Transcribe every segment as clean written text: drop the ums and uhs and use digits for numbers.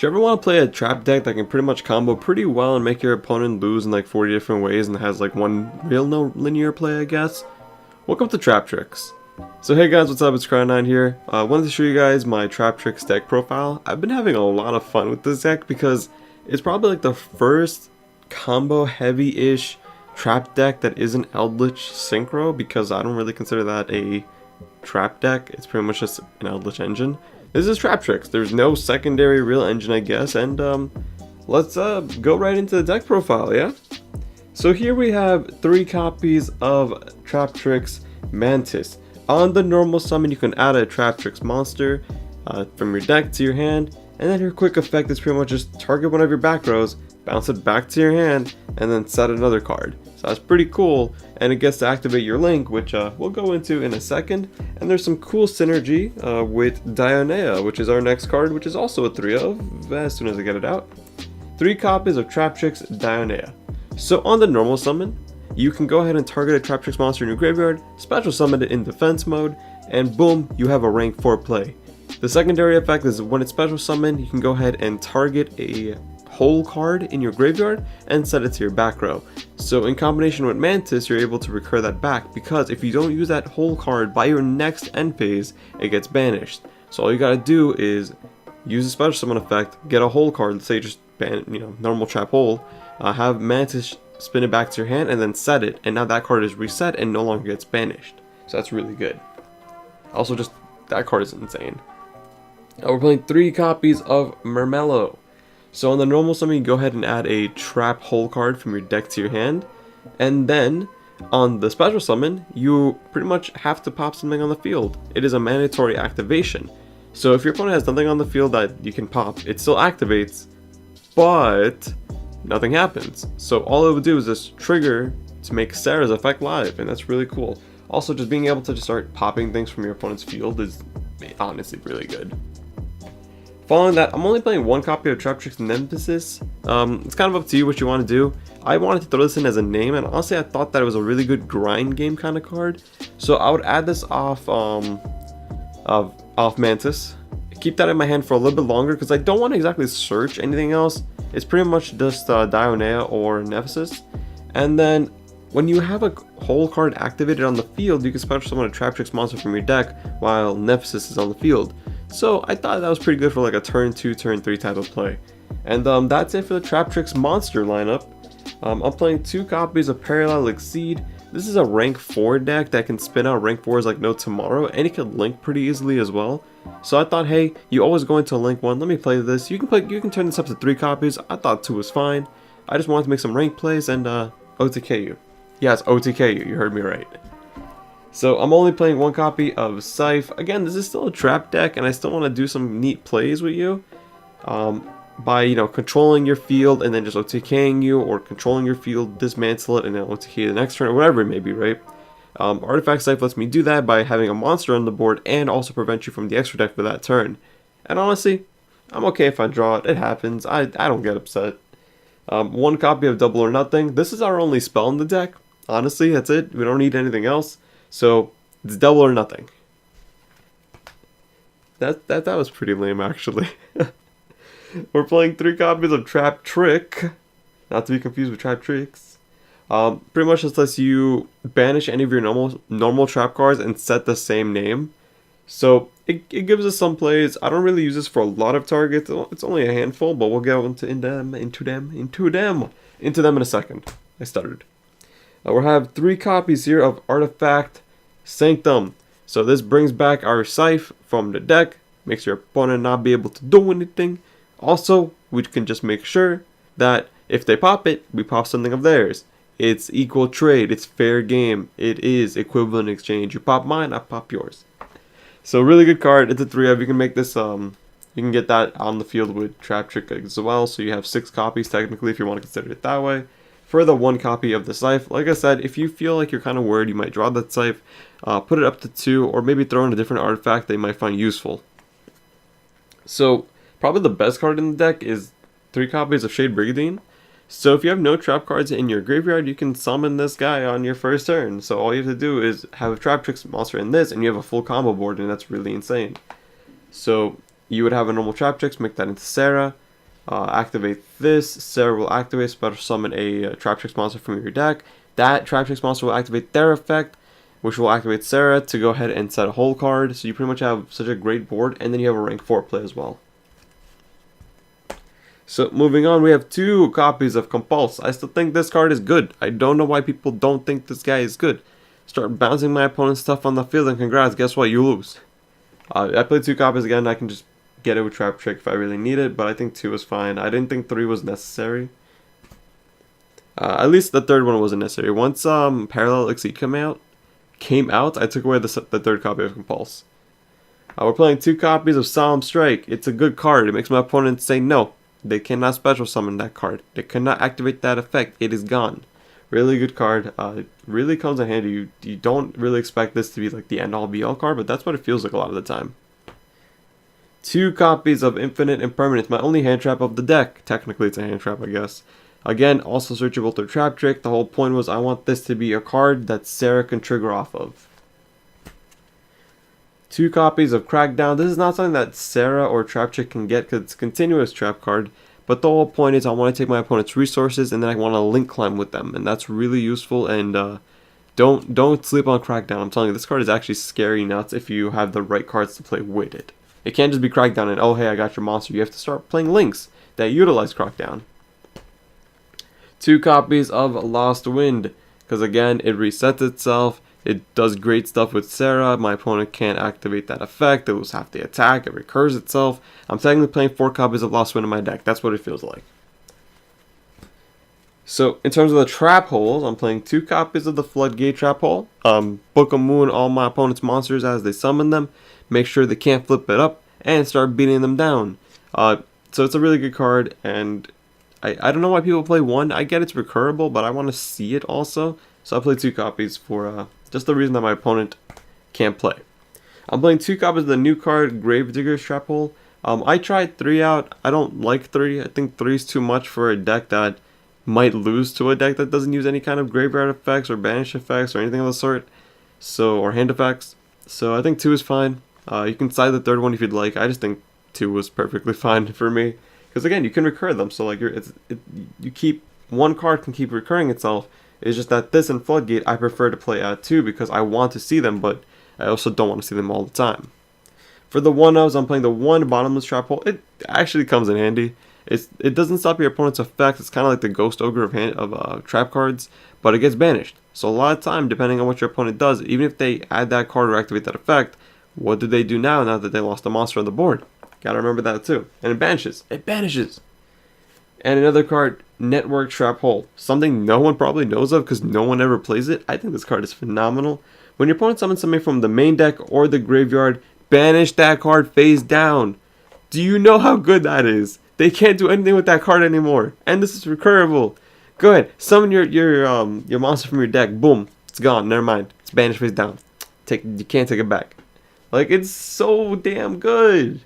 Do you ever want to play a trap deck that can pretty much combo pretty well and make your opponent lose in like 40 different ways and has like one real no linear play, I guess? Welcome to TRAPTRIX. So hey guys, what's up? It's Cry9 here. I wanted to show you guys my TRAPTRIX deck profile. I've been having a lot of fun with this deck because it's probably like the first combo heavy-ish trap deck that isn't Eldritch Synchro, because I don't really consider that a trap deck. It's pretty much just an Eldritch engine. This is TRAPTRIX. There's no secondary real engine, I guess, and let's go right into the deck profile, yeah? So here we have 3 copies of TRAPTRIX Mantis. On the normal summon, you can add a TRAPTRIX monster from your deck to your hand, and then your quick effect is pretty much just target one of your back rows, bounce it back to your hand, and then set another card. So that's pretty cool, and it gets to activate your link, which we'll go into in a second. And there's some cool synergy with Dionea, which is our next card, which is also a 3 of, as soon as I get it out. 3 copies of TRAPTRIX Dionea. So on the normal summon, you can go ahead and target a TRAPTRIX monster in your graveyard, special summon it in defense mode, and boom, you have a rank 4 play. The secondary effect is when it's special summoned, you can go ahead and target a whole card in your graveyard and set it to your back row. So in combination with Mantis, you're able to recur that back, because if you don't use that whole card by your next end phase, it gets banished. So all you gotta do is use a special summon effect, get a whole card, let's say just ban, normal trap hole, have Mantis spin it back to your hand and then set it, and now that card is reset and no longer gets banished. So that's really good. Also, just that card is insane. Now we're playing 3 copies of Mermelo. So on the normal summon, you go ahead and add a trap hole card from your deck to your hand, and then on the special summon, you pretty much have to pop something on the field. It is a mandatory activation. So if your opponent has nothing on the field that you can pop, it still activates, but nothing happens. So all it would do is just trigger to make Sarah's effect live, and that's really cool. Also, just being able to just start popping things from your opponent's field is honestly really good. Following that, I'm only playing 1 copy of TRAPTRIX Nemesis. It's kind of up to you what you want to do. I wanted to throw this in as a name, and honestly I thought that it was a really good grind game kind of card. So I would add this off Mantis. Keep that in my hand for a little bit longer because I don't want to exactly search anything else. It's pretty much just Dionea or Nemesis. And then when you have a whole card activated on the field, you can special summon a TRAPTRIX monster from your deck while Nemesis is on the field. So I thought that was pretty good for like a turn 2, turn 3 type of play. And that's it for the TRAPTRIX monster lineup. I'm playing 2 copies of Parallel Exceed. This is a rank 4 deck that can spin out rank 4s like no tomorrow, and it can link pretty easily as well. So I thought, hey, you always go into link 1, let me play this. You can turn this up to 3 copies. I thought 2 was fine. I just wanted to make some rank plays and OTK you. Yes, OTK you heard me right. So I'm only playing 1 copy of Scythe. Again, this is still a trap deck, and I still want to do some neat plays with you. By controlling your field and then just OTKing you, or controlling your field, dismantle it, and then OTK the next turn, or whatever it may be, right? Artifact Scythe lets me do that by having a monster on the board and also prevent you from the extra deck for that turn. And honestly, I'm okay if I draw it. It happens. I don't get upset. 1 copy of Double or Nothing. This is our only spell in the deck. Honestly, that's it. We don't need anything else. So it's Double or Nothing. That was pretty lame, actually. We're playing 3 copies of TRAPTRIX, not to be confused with TRAPTRIX. Pretty much just lets you banish any of your normal trap cards and set the same name. So it gives us some plays. I don't really use this for a lot of targets. It's only a handful, but we'll go into them in a second. I stuttered. We have 3 copies here of Artifact Sanctum. So this brings back our Scythe from the deck, makes your opponent not be able to do anything. Also, we can just make sure that if they pop it, we pop something of theirs. It's equal trade, it's fair game, it is equivalent exchange. You pop mine, I pop yours. So really good card. It's a 3 of. You can make this, you can get that on the field with TRAPTRIX as well. So you have 6 copies technically if you want to consider it that way. For the 1 copy of the Scythe, like I said, if you feel like you're kind of worried you might draw that Scythe, put it up to 2, or maybe throw in a different artifact that you might find useful. So probably the best card in the deck is 3 copies of Shade Brigadine. So if you have no trap cards in your graveyard, you can summon this guy on your first turn. So all you have to do is have a TRAPTRIX monster in this, and you have a full combo board, and that's really insane. So you would have a normal TRAPTRIX, make that into Sarah, activate this. Sarah will activate, special summon a TRAPTRIX monster from your deck. That TRAPTRIX monster will activate their effect, which will activate Sarah to go ahead and set a whole card. So you pretty much have such a great board, and then you have a rank 4 play as well. So moving on, we have 2 copies of Compulse. I still think this card is good. I don't know why people don't think this guy is good. Start bouncing my opponent's stuff on the field, and congrats, guess what, you lose. I played 2 copies again. I can just get it with TRAPTRIX if I really need it, but I think 2 is fine. I didn't think 3 was necessary. At least the 3rd one wasn't necessary. Once Parallel Exceed came out, I took away the 3rd copy of Compulse. We're playing 2 copies of Solemn Strike. It's a good card. It makes my opponent say no. They cannot special summon that card. They cannot activate that effect. It is gone. Really good card. It really comes in handy. You don't really expect this to be like the end-all be-all card, but that's what it feels like a lot of the time. 2 copies of Infinite Impermanence. My only hand trap of the deck. Technically, it's a hand trap, I guess. Again, also searchable through TRAPTRIX. The whole point was I want this to be a card that Sarah can trigger off of. 2 copies of Crackdown. This is not something that Sarah or TRAPTRIX can get because it's a continuous trap card. But the whole point is I want to take my opponent's resources and then I want to link climb with them. And that's really useful. And don't sleep on Crackdown. I'm telling you, this card is actually scary nuts if you have the right cards to play with it. It can't just be Crackdown and, oh hey, I got your monster. You have to start playing links that utilize Crackdown. 2 copies of Lost Wind. Because again, it resets itself. It does great stuff with Sarah. My opponent can't activate that effect. It loses half the attack. It recurs itself. I'm technically playing 4 copies of Lost Wind in my deck. That's what it feels like. So, in terms of the trap holes, I'm playing 2 copies of the Floodgate trap hole. Book a Moon all my opponent's monsters as they summon them. Make sure they can't flip it up. And start beating them down. So it's a really good card. And I don't know why people play 1. I get it's recurable, but I want to see it also. So I play 2 copies for just the reason that my opponent can't play. I'm playing 2 copies of the new card, Gravedigger's Trap Hole. I tried 3 out. I don't like 3. I think 3 is too much for a deck that might lose to a deck that doesn't use any kind of graveyard effects or banish effects or anything of the sort. So, or hand effects. So I think 2 is fine. You can side the 3rd one if you'd like. I just think 2 was perfectly fine for me. Because again, you can recur them. So like you keep, one card can keep recurring itself. It's just that this and Floodgate I prefer to play at 2 because I want to see them, but I also don't want to see them all the time. For the 1-ofs, I'm playing the 1 Bottomless Trap Hole. It actually comes in handy. It doesn't stop your opponent's effect. It's kind of like the Ghost Ogre of trap cards, but it gets banished. So a lot of time, depending on what your opponent does, even if they add that card or activate that effect, what do they do now that they lost a monster on the board? Gotta remember that too. And it banishes. It banishes! And another card, Network Trap Hole. Something no one probably knows of because no one ever plays it. I think this card is phenomenal. When your opponent summons something from the main deck or the graveyard, banish that card face down. Do you know how good that is? They can't do anything with that card anymore. And this is recurable. Go ahead, summon your monster from your deck. Boom, it's gone. Never mind. It's banished face down. You can't take it back. Like, it's so damn good.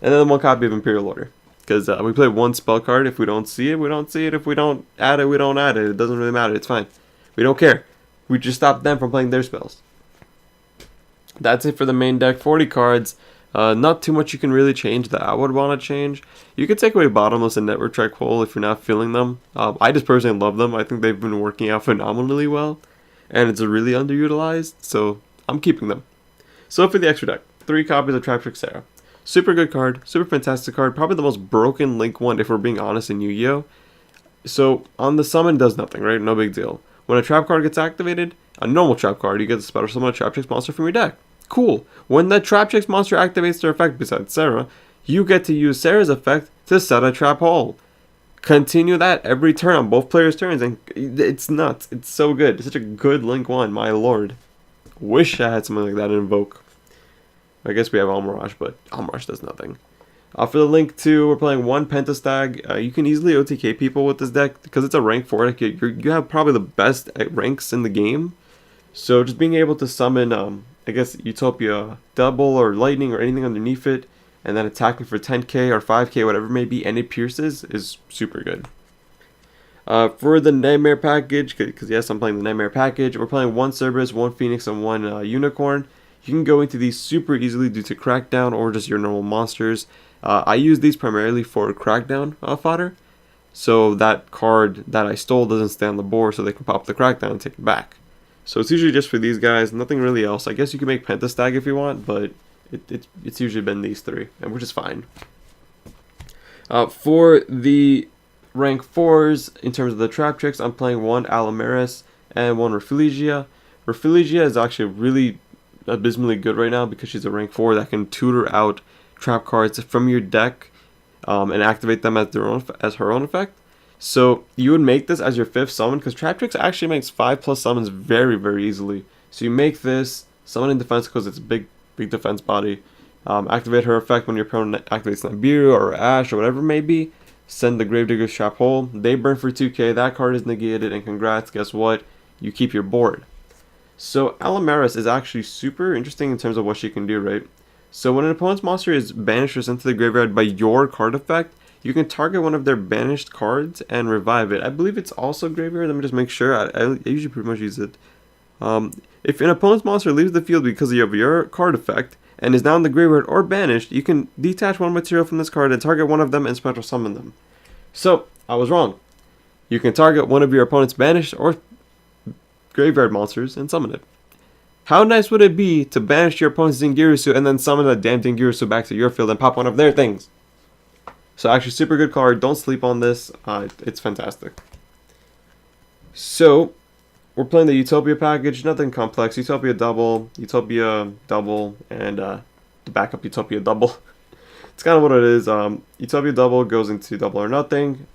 And then 1 copy of Imperial Order. Because we play 1 spell card. If we don't see it, we don't see it. If we don't add it, we don't add it. It doesn't really matter. It's fine. We don't care. We just stop them from playing their spells. That's it for the main deck. 40 cards. Not too much you can really change that I would want to change. You could take away Bottomless and Network Trap Hole if you're not feeling them. I just personally love them. I think they've been working out phenomenally well. And it's really underutilized. So I'm keeping them. So for the extra deck, 3 copies of TRAPTRIX Sarah. Super good card, super fantastic card, probably the most broken Link one if we're being honest in Yu-Gi-Oh! So on the summon does nothing, right? No big deal. When a trap card gets activated, a normal trap card, you get to special summon a TRAPTRIX monster from your deck. Cool. When the TRAPTRIX monster activates their effect besides Sarah, you get to use Sarah's effect to set a trap hole. Continue that every turn on both players' turns, and it's nuts. It's so good. It's such a good Link one, my lord. Wish I had something like that in Invoke. I guess we have Almirage, but Almirage does nothing. For the Link 2, we're playing 1 Pentastag. You can easily OTK people with this deck because it's a rank 4 deck. You have probably the best ranks in the game. So just being able to summon, I guess, Utopia Double or Lightning or anything underneath it, and then attacking for 10k or 5k, whatever it may be, and it pierces, is super good. For the Nightmare package, because yes, I'm playing the Nightmare package, we're playing 1 Cerberus, 1 Phoenix, and 1 Unicorn. You can go into these super easily due to Crackdown or just your normal monsters. I use these primarily for crackdown fodder, so that card that I stole doesn't stay on the board, so they can pop the crackdown and take it back. So it's usually just for these guys, nothing really else. I guess you can make Pentastag if you want, but it's usually been these three, and which is fine. For the rank 4s, in terms of the TRAPTRIX, I'm playing one Alamaris and one Rafflesia. Rafflesia is actually really abysmally good right now because she's a rank 4 that can tutor out trap cards from your deck and activate them as her own effect. So you would make this as your 5th summon, because TRAPTRIX actually makes 5+ summons very, very easily. So you make this, summon in defense because it's a big defense body. Activate her effect when your opponent activates Nibiru or Ash or whatever it may be. Send the Gravedigger's Trap Hole. They burn for 2k. That card is negated, and congrats, guess what? You keep your board. So Alamaris is actually super interesting in terms of what she can do, right? So when an opponent's monster is banished or sent to the graveyard by your card effect, you can target one of their banished cards and revive it. I believe it's also graveyard. Let me just make sure. I usually pretty much use it. If an opponent's monster leaves the field because of your card effect and is now in the graveyard or banished, you can detach one material from this card and target one of them and special summon them. So, I was wrong. You can target one of your opponent's banished or graveyard monsters and summon it. How nice would it be to banish your opponent's Zingirusu and then summon that damn Zingirusu back to your field and pop one of their things? So actually, super good card. Don't sleep on this. It's fantastic. So, we're playing the Utopia package. Nothing complex. Utopia double, and the backup Utopia double. It's kind of what it is. Utopia double goes into double or nothing.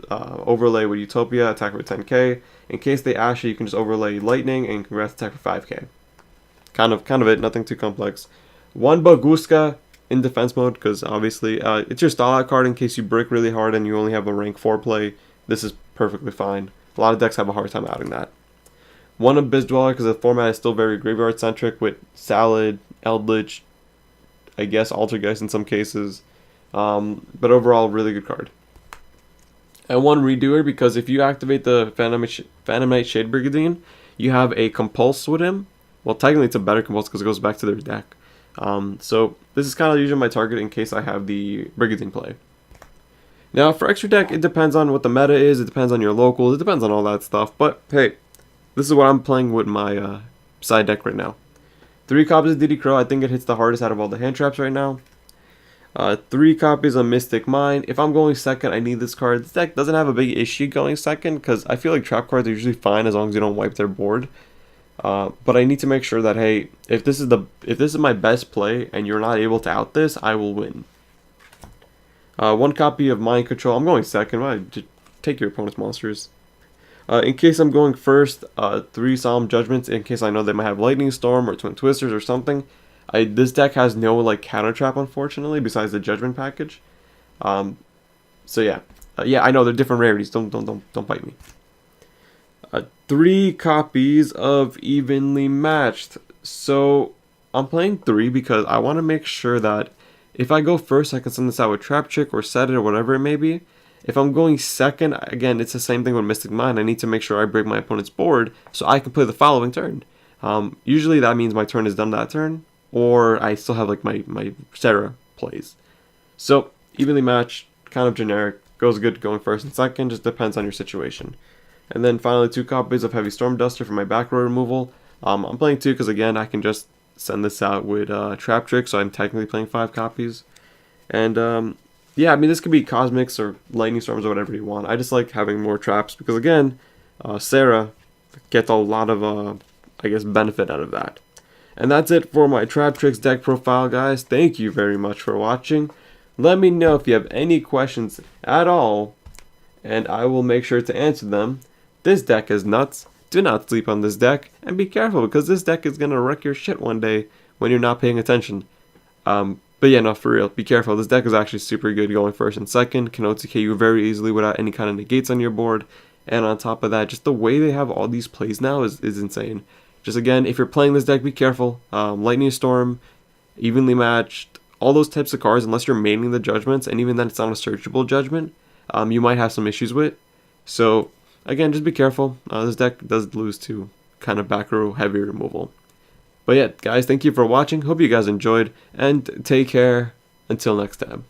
Overlay with Utopia, attack for 10k. In case they Ash you, you can just overlay Lightning and congrats attack for 5k. Kind of it. Nothing too complex. One Baguska in defense mode, because obviously it's your stall out card in case you break really hard and you only have a rank 4 play. This is perfectly fine. A lot of decks have a hard time outing that. One Abyss Dweller, because the format is still very graveyard centric with Salad, Eldritch, I guess Altergeist in some cases, but overall really good card. And one Redoer, because if you activate the Phantom Knight Shade Brigandine, you have a Compulse with him. Well, technically it's a better Compulse because it goes back to their deck. So this is kind of usually my target in case I have the Brigandine play. Now for extra deck, it depends on what the meta is, it depends on your locals, it depends on all that stuff, but hey, this is what I'm playing with my side deck right now. 3 copies of DD Crow, I think it hits the hardest out of all the hand traps right now. 3 copies of Mystic Mine. If I'm going second, I need this card. This deck doesn't have a big issue going second because I feel like trap cards are usually fine as long as you don't wipe their board. But I need to make sure that, hey, if this is my best play and you're not able to out this, I will win. 1 copy of Mind Control. I'm going second. Why? Just take your opponent's monsters. In case I'm going first, 3 Solemn Judgments in case I know they might have Lightning Storm or Twin Twisters or something. This deck has no like counter trap, unfortunately, besides the Judgment package. So yeah, I know they're different rarities. Don't bite me. 3 copies of Evenly Matched. So I'm playing 3 because I want to make sure that if I go first, I can send this out with TRAPTRIX or set it or whatever it may be. If I'm going second, again, it's the same thing with Mystic Mine. I need to make sure I break my opponent's board so I can play the following turn. Usually that means my turn is done that turn, or I still have like my Sarah plays. So Evenly Matched, kind of generic, goes good going first and second, just depends on your situation. And then finally 2 copies of Heavy Storm Duster for my back row removal. I'm playing 2 because again I can just send this out with TRAPTRIX, so I'm technically playing 5 copies. And yeah, I mean this could be Cosmics or Lightning Storms or whatever you want. I just like having more traps because again, Sarah gets a lot of I guess benefit out of that. And that's it for my TRAPTRIX deck profile, guys. Thank you very much for watching. Let me know if you have any questions at all, and I will make sure to answer them. This deck is nuts. Do not sleep on this deck, and be careful because this deck is going to wreck your shit one day when you're not paying attention. But yeah, no, for real, be careful. This deck is actually super good going first and second. Can OTK you very easily without any kind of negates on your board. And on top of that, just the way they have all these plays now is insane. Just again, if you're playing this deck, be careful. Lightning Storm, Evenly Matched, all those types of cards, unless you're maining the Judgments, and even then it's not a searchable Judgment, you might have some issues with. So again, just be careful. This deck does lose to kind of back row heavy removal. But yeah, guys, thank you for watching. Hope you guys enjoyed, and take care. Until next time.